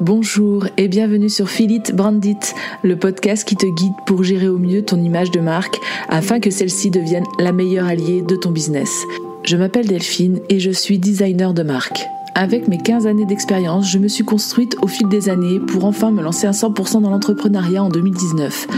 Bonjour et bienvenue sur Feel It, Brand It, le podcast qui te guide pour gérer au mieux ton image de marque afin que celle-ci devienne la meilleure alliée de ton business. Je m'appelle Delphine et je suis designer de marque. Avec mes 15 années d'expérience, je me suis construite au fil des années pour enfin me lancer à 100% dans l'entrepreneuriat en 2019.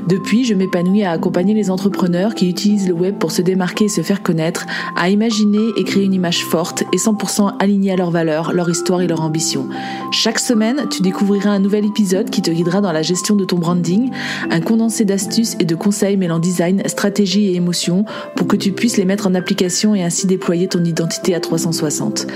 Depuis, je m'épanouis à accompagner les entrepreneurs qui utilisent le web pour se démarquer et se faire connaître, à imaginer et créer une image forte et 100% alignée à leurs valeurs, leur histoire et leur ambition. Chaque semaine, tu découvriras un nouvel épisode qui te guidera dans la gestion de ton branding, un condensé d'astuces et de conseils mêlant design, stratégie et émotion pour que tu puisses les mettre en application et ainsi déployer ton identité à 360.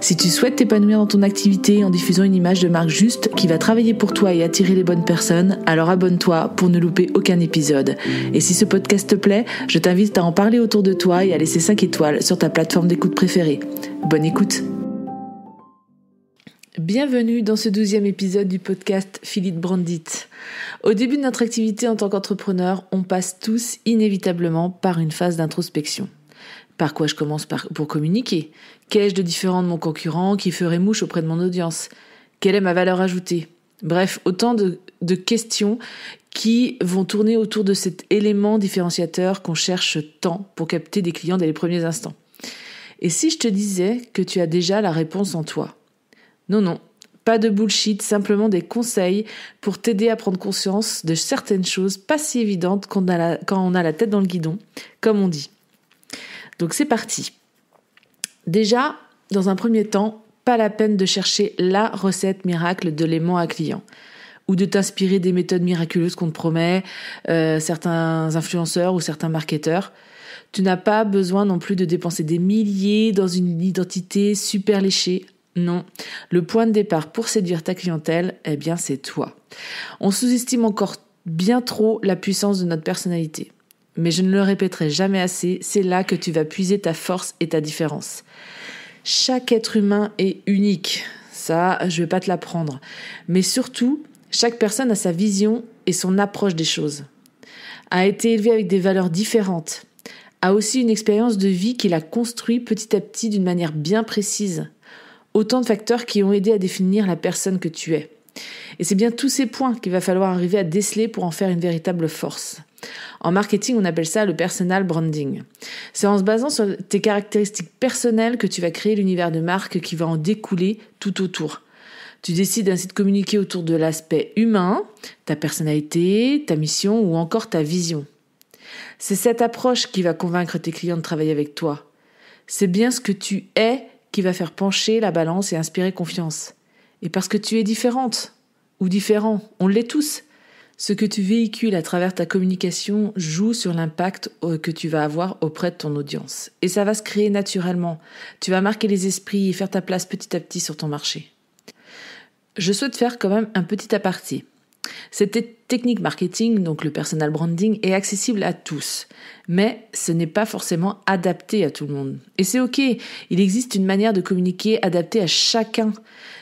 Si tu souhaites t'épanouir dans ton activité en diffusant une image de marque juste qui va travailler pour toi et attirer les bonnes personnes, alors abonne-toi pour ne louper aucun épisode. Et si ce podcast te plaît, je t'invite à en parler autour de toi et à laisser 5 étoiles sur ta plateforme d'écoute préférée. Bonne écoute! Bienvenue dans ce 12e épisode du podcast Feel It, Brand It. Au début de notre activité en tant qu'entrepreneur, on passe tous inévitablement par une phase d'introspection. Par quoi je commence pour communiquer? Qu'ai-je de différent de mon concurrent qui ferait mouche auprès de mon audience? Quelle est ma valeur ajoutée? Bref, autant de questions qui vont tourner autour de cet élément différenciateur qu'on cherche tant pour capter des clients dès les premiers instants. Et si je te disais que tu as déjà la réponse en toi? Non, pas de bullshit, simplement des conseils pour t'aider à prendre conscience de certaines choses pas si évidentes quand on a la tête dans le guidon, comme on dit. Donc c'est parti. Déjà, dans un premier temps, pas la peine de chercher la recette miracle de l'aimant à client ou de t'inspirer des méthodes miraculeuses qu'on te promet, certains influenceurs ou certains marketeurs. Tu n'as pas besoin non plus de dépenser des milliers dans une identité super léchée. Non, le point de départ pour séduire ta clientèle, c'est toi. On sous-estime encore bien trop la puissance de notre personnalité. Mais je ne le répéterai jamais assez, c'est là que tu vas puiser ta force et ta différence. Chaque être humain est unique, ça je vais pas te l'apprendre. Mais surtout, chaque personne a sa vision et son approche des choses. A été élevé avec des valeurs différentes, a aussi une expérience de vie qu'il a construit petit à petit d'une manière bien précise. Autant de facteurs qui ont aidé à définir la personne que tu es. Et c'est bien tous ces points qu'il va falloir arriver à déceler pour en faire une véritable force. En marketing, on appelle ça le personal branding. C'est en se basant sur tes caractéristiques personnelles que tu vas créer l'univers de marque qui va en découler tout autour. Tu décides ainsi de communiquer autour de l'aspect humain, ta personnalité, ta mission ou encore ta vision. C'est cette approche qui va convaincre tes clients de travailler avec toi. C'est bien ce que tu es qui va faire pencher la balance et inspirer confiance. Et parce que tu es différente ou différent, on l'est tous. Ce que tu véhicules à travers ta communication joue sur l'impact que tu vas avoir auprès de ton audience. Et ça va se créer naturellement. Tu vas marquer les esprits et faire ta place petit à petit sur ton marché. Je souhaite faire quand même un petit aparté. Cette technique marketing, donc le personal branding, est accessible à tous. Mais ce n'est pas forcément adapté à tout le monde. Et c'est ok, il existe une manière de communiquer adaptée à chacun.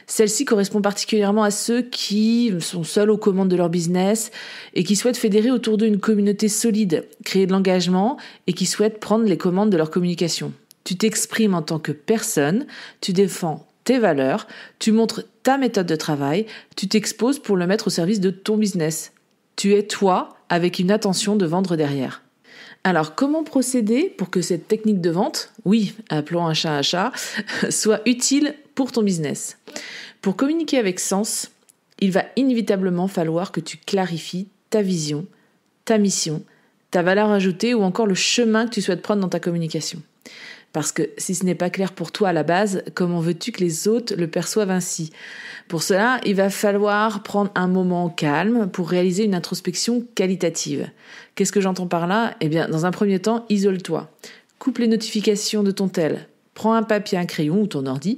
Celle-ci correspond particulièrement à ceux qui sont seuls aux commandes de leur business et qui souhaitent fédérer autour d'eux une communauté solide, créer de l'engagement et qui souhaitent prendre les commandes de leur communication. Tu t'exprimes en tant que personne, tu défends tes valeurs, tu montres ta méthode de travail, tu t'exposes pour le mettre au service de ton business. Tu es toi avec une intention de vendre derrière. Alors, comment procéder pour que cette technique de vente, oui, appelons un chat, soit utile pour ton business? Pour communiquer avec sens, il va inévitablement falloir que tu clarifies ta vision, ta mission, ta valeur ajoutée ou encore le chemin que tu souhaites prendre dans ta communication. Parce que si ce n'est pas clair pour toi à la base, comment veux-tu que les autres le perçoivent ainsi? Pour cela, il va falloir prendre un moment calme pour réaliser une introspection qualitative. Qu'est-ce que j'entends par là? Dans un premier temps, isole-toi. Coupe les notifications de ton tel. Prends un papier, un crayon ou ton ordi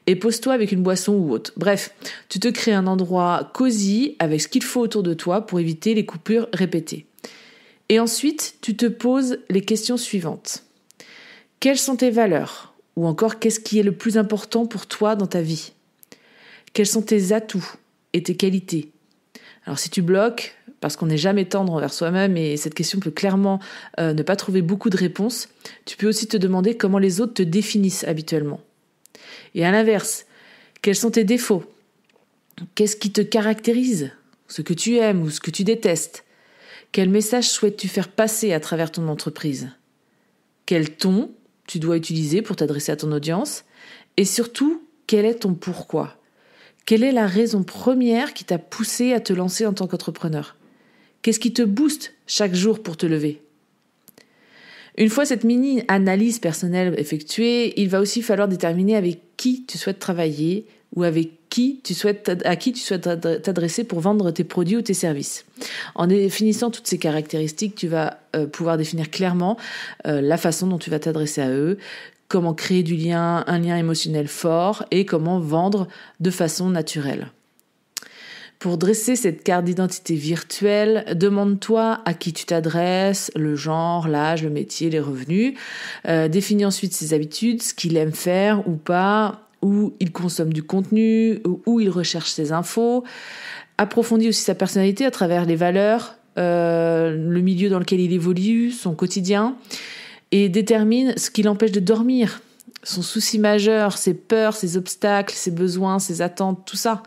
et pose-toi avec une boisson ou autre. Bref, tu te crées un endroit cosy avec ce qu'il faut autour de toi pour éviter les coupures répétées. Et ensuite, tu te poses les questions suivantes. Quelles sont tes valeurs? Ou encore, qu'est-ce qui est le plus important pour toi dans ta vie? Quels sont tes atouts et tes qualités? Alors si tu bloques, parce qu'on n'est jamais tendre envers soi-même et cette question peut clairement ne pas trouver beaucoup de réponses, tu peux aussi te demander comment les autres te définissent habituellement. Et à l'inverse, quels sont tes défauts? Qu'est-ce qui te caractérise? Ce que tu aimes ou ce que tu détestes? Quel message souhaites-tu faire passer à travers ton entreprise? Quel ton tu dois utiliser pour t'adresser à ton audience? Et surtout, quel est ton pourquoi? Quelle est la raison première qui t'a poussé à te lancer en tant qu'entrepreneur? Qu'est-ce qui te booste chaque jour pour te lever? Une fois cette mini-analyse personnelle effectuée, il va aussi falloir déterminer avec qui tu souhaites travailler ou à qui tu souhaites t'adresser pour vendre tes produits ou tes services. En définissant toutes ces caractéristiques, tu vas pouvoir définir clairement la façon dont tu vas t'adresser à eux, comment créer un lien émotionnel fort et comment vendre de façon naturelle. Pour dresser cette carte d'identité virtuelle, demande-toi à qui tu t'adresses, le genre, l'âge, le métier, les revenus. Définis ensuite ses habitudes, ce qu'il aime faire ou pas, où il consomme du contenu, où il recherche ses infos. Approfondis aussi sa personnalité à travers les valeurs, le milieu dans lequel il évolue, son quotidien. Et détermine ce qui l'empêche de dormir, son souci majeur, ses peurs, ses obstacles, ses besoins, ses attentes, tout ça.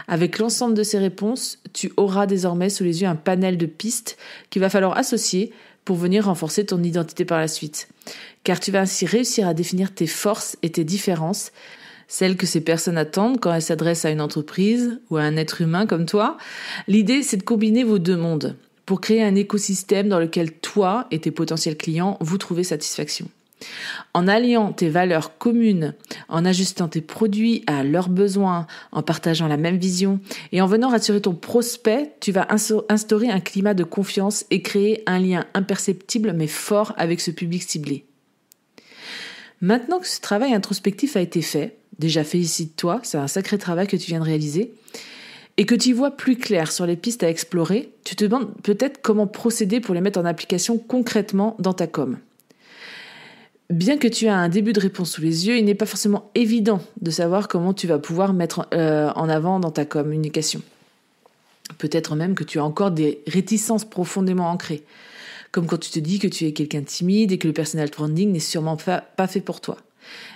Avec l'ensemble de ces réponses, tu auras désormais sous les yeux un panel de pistes qu'il va falloir associer pour venir renforcer ton identité par la suite. Car tu vas ainsi réussir à définir tes forces et tes différences, celles que ces personnes attendent quand elles s'adressent à une entreprise ou à un être humain comme toi. L'idée, c'est de combiner vos deux mondes pour créer un écosystème dans lequel toi et tes potentiels clients vous trouvez satisfaction. En alliant tes valeurs communes, en ajustant tes produits à leurs besoins, en partageant la même vision et en venant rassurer ton prospect, tu vas instaurer un climat de confiance et créer un lien imperceptible mais fort avec ce public ciblé. Maintenant que ce travail introspectif a été fait, déjà félicite-toi, c'est un sacré travail que tu viens de réaliser, et que tu y vois plus clair sur les pistes à explorer, tu te demandes peut-être comment procéder pour les mettre en application concrètement dans ta com. Bien que tu aies un début de réponse sous les yeux, il n'est pas forcément évident de savoir comment tu vas pouvoir mettre en avant dans ta communication. Peut-être même que tu as encore des réticences profondément ancrées, comme quand tu te dis que tu es quelqu'un de timide et que le personal branding n'est sûrement pas fait pour toi.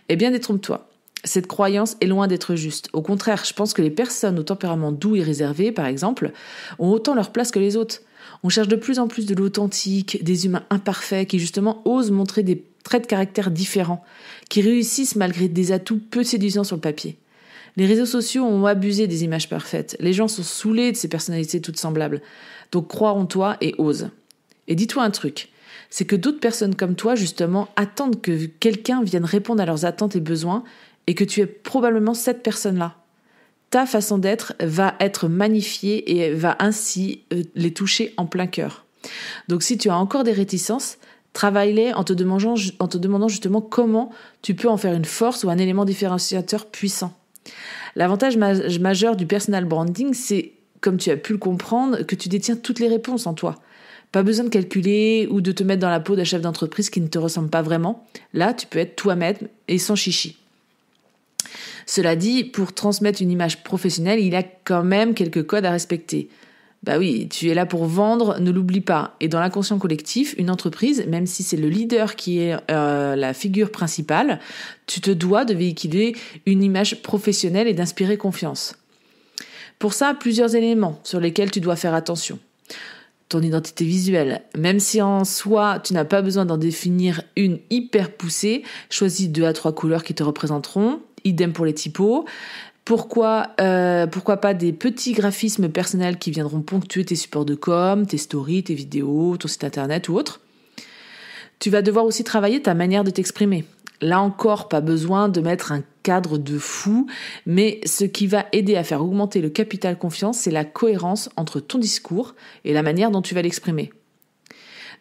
Eh bien, détrompe-toi. Cette croyance est loin d'être juste. Au contraire, je pense que les personnes au tempérament doux et réservé, par exemple, ont autant leur place que les autres. On cherche de plus en plus de l'authentique, des humains imparfaits qui justement osent montrer des traits de caractère différents, qui réussissent malgré des atouts peu séduisants sur le papier. Les réseaux sociaux ont abusé des images parfaites. Les gens sont saoulés de ces personnalités toutes semblables. Donc crois en toi et ose. Et dis-toi un truc, c'est que d'autres personnes comme toi, justement, attendent que quelqu'un vienne répondre à leurs attentes et besoins et que tu es probablement cette personne-là. Ta façon d'être va être magnifiée et va ainsi les toucher en plein cœur. Donc si tu as encore des réticences, travaille-les en te demandant justement comment tu peux en faire une force ou un élément différenciateur puissant. L'avantage majeur du personal branding, c'est, comme tu as pu le comprendre, que tu détiens toutes les réponses en toi. Pas besoin de calculer ou de te mettre dans la peau d'un chef d'entreprise qui ne te ressemble pas vraiment. Là, tu peux être toi-même et sans chichi. Cela dit, pour transmettre une image professionnelle, il y a quand même quelques codes à respecter. Bah oui, tu es là pour vendre, ne l'oublie pas. Et dans l'inconscient collectif, une entreprise, même si c'est le leader qui est la figure principale, tu te dois de véhiculer une image professionnelle et d'inspirer confiance. Pour ça, plusieurs éléments sur lesquels tu dois faire attention. Ton identité visuelle, même si en soi, tu n'as pas besoin d'en définir une hyper poussée, choisis 2 à 3 couleurs qui te représenteront, idem pour les typos. Pourquoi pas des petits graphismes personnels qui viendront ponctuer tes supports de com, tes stories, tes vidéos, ton site internet ou autre. Tu vas devoir aussi travailler ta manière de t'exprimer. Là encore, pas besoin de mettre un cadre de fou, mais ce qui va aider à faire augmenter le capital confiance, c'est la cohérence entre ton discours et la manière dont tu vas l'exprimer.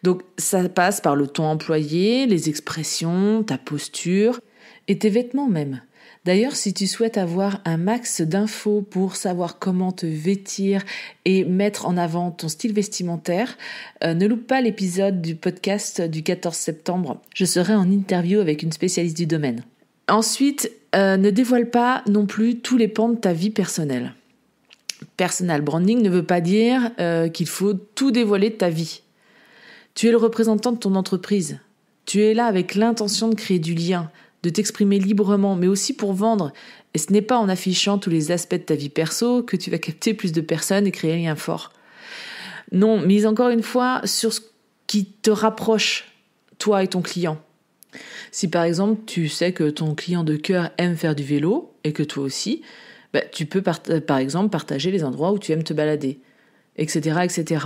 Donc ça passe par le ton employé, les expressions, ta posture et tes vêtements même. D'ailleurs, si tu souhaites avoir un max d'infos pour savoir comment te vêtir et mettre en avant ton style vestimentaire, ne loupe pas l'épisode du podcast du 14 septembre. Je serai en interview avec une spécialiste du domaine. Ensuite, ne dévoile pas non plus tous les pans de ta vie personnelle. Personal branding ne veut pas dire qu'il faut tout dévoiler de ta vie. Tu es le représentant de ton entreprise. Tu es là avec l'intention de créer du lien, de t'exprimer librement, mais aussi pour vendre. Et ce n'est pas en affichant tous les aspects de ta vie perso que tu vas capter plus de personnes et créer un lien fort. Non, mise encore une fois sur ce qui te rapproche, toi et ton client. Si par exemple, tu sais que ton client de cœur aime faire du vélo, et que toi aussi, tu peux par exemple partager les endroits où tu aimes te balader, etc., etc.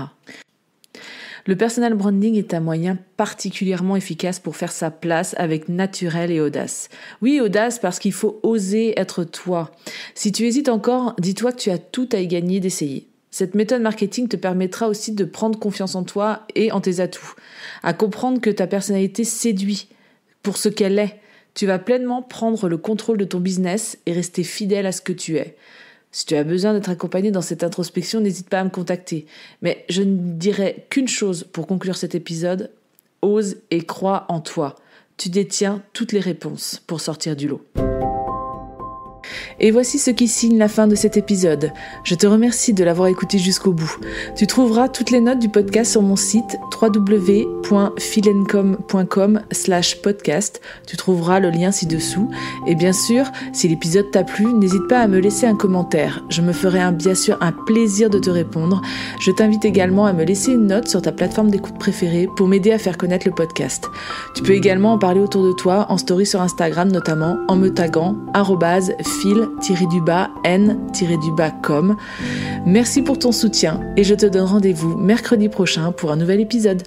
Le personal branding est un moyen particulièrement efficace pour faire sa place avec naturel et audace. Oui, audace parce qu'il faut oser être toi. Si tu hésites encore, dis-toi que tu as tout à y gagner d'essayer. Cette méthode marketing te permettra aussi de prendre confiance en toi et en tes atouts, à comprendre que ta personnalité séduit pour ce qu'elle est. Tu vas pleinement prendre le contrôle de ton business et rester fidèle à ce que tu es. Si tu as besoin d'être accompagné dans cette introspection, n'hésite pas à me contacter. Mais je ne dirai qu'une chose pour conclure cet épisode. Ose et crois en toi. Tu détiens toutes les réponses pour sortir du lot. Et voici ce qui signe la fin de cet épisode. Je te remercie de l'avoir écouté jusqu'au bout. Tu trouveras toutes les notes du podcast sur mon site www.philencom.com/podcast. Tu trouveras le lien ci-dessous. Et bien sûr, si l'épisode t'a plu, n'hésite pas à me laisser un commentaire. Je me ferai bien sûr un plaisir de te répondre. Je t'invite également à me laisser une note sur ta plateforme d'écoute préférée pour m'aider à faire connaître le podcast. Tu peux également en parler autour de toi en story sur Instagram notamment en me taguant @fil_n_com. Merci pour ton soutien et je te donne rendez-vous mercredi prochain pour un nouvel épisode.